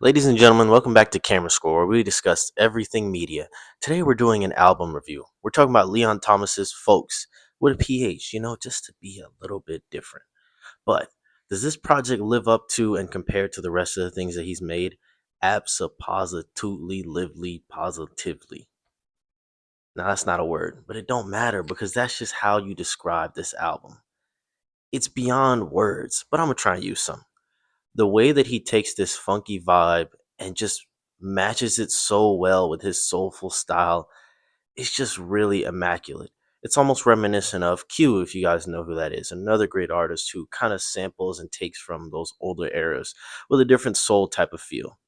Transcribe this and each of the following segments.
Ladies and gentlemen, welcome back to Camerascore, where we discuss everything media. Today we're doing an album review. We're talking about Leon Thomas's Pholks with a PH, just to be a little bit different. But does this project live up to and compare to the rest of the things that he's made? Abso-positively, lively, positively. Now that's not a word, but it don't matter because that's just how you describe this album. It's beyond words, but I'm gonna try and use some. The way that he takes this funky vibe and just matches it so well with his soulful style is just really immaculate. It's almost reminiscent of Q, if you guys know who that is, another great artist who kind of samples and takes from those older eras with a different soul type of feel.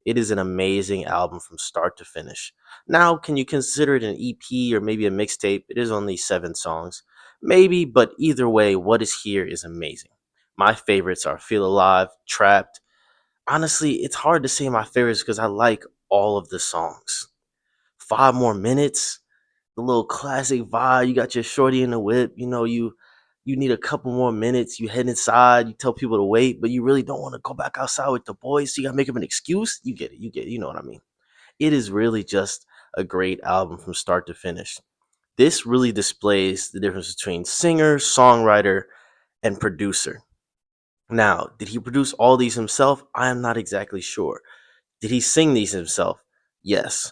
It is an amazing album from start to finish. Now, can you consider it an EP or maybe a mixtape? It is only 7 songs. Maybe, but either way, what is here is amazing. My favorites are Feel Alive, Trapped. Honestly, it's hard to say my favorites because I like all of the songs. 5 More Minutes, the little classic vibe. You got your shorty in the whip. You need a couple more minutes. You head inside. You tell people to wait, but you really don't want to go back outside with the boys. So you gotta make up an excuse. You get it. You get it. You know what I mean. It is really just a great album from start to finish. This really displays the difference between singer, songwriter, and producer. Now, did he produce all these himself? I am not exactly sure. Did he sing these himself? Yes.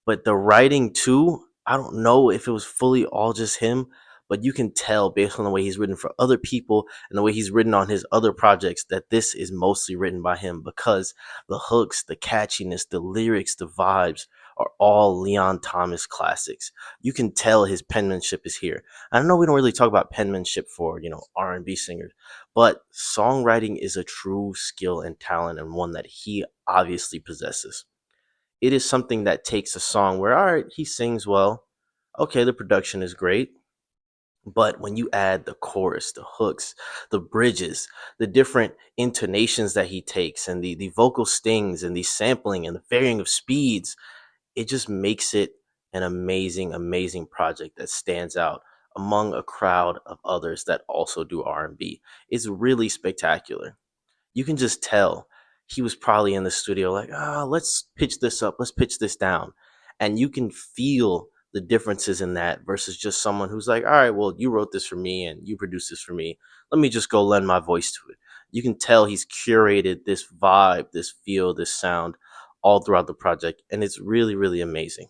But the writing too, I don't know if it was fully all just him, but you can tell based on the way he's written for other people and the way he's written on his other projects that this is mostly written by him because the hooks, the catchiness, the lyrics, the vibes are all Leon Thomas classics. You can tell his penmanship is here. I know we don't really talk about penmanship for, R&B singers, but songwriting is a true skill and talent and one that he obviously possesses. It is something that takes a song where, all right, he sings well. Okay, the production is great. But when you add the chorus, the hooks, the bridges, the different intonations that he takes, and the vocal stings, and the sampling, and the varying of speeds, it just makes it an amazing, amazing project that stands out among a crowd of others that also do R&B. It's really spectacular. You can just tell he was probably in the studio like, let's pitch this up, let's pitch this down. And you can feel the differences in that versus just someone who's like, all right, well, you wrote this for me and you produced this for me. Let me just go lend my voice to it. You can tell he's curated this vibe, this feel, this sound all throughout the project. And it's really, really amazing.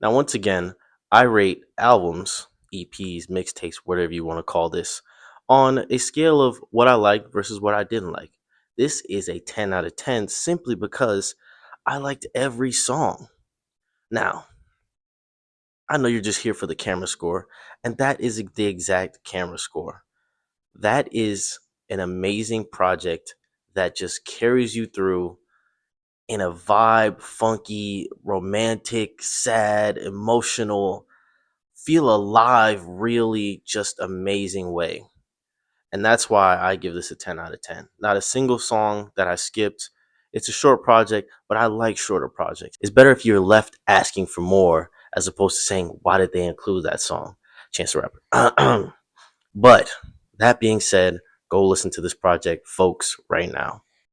Now, once again, I rate albums, EPs, mixtapes, whatever you want to call this, on a scale of what I liked versus what I didn't like. This is a 10 out of 10 simply because I liked every song. Now, I know you're just here for the camera score, and that is the exact camera score. That is an amazing project that just carries you through in a vibe, funky, romantic, sad, emotional, feel alive, really just amazing way. And that's why I give this a 10 out of 10. Not a single song that I skipped. It's a short project, but I like shorter projects. It's better if you're left asking for more as opposed to saying, why did they include that song? Chance the Rapper. But that being said, go listen to this project, folks, right now.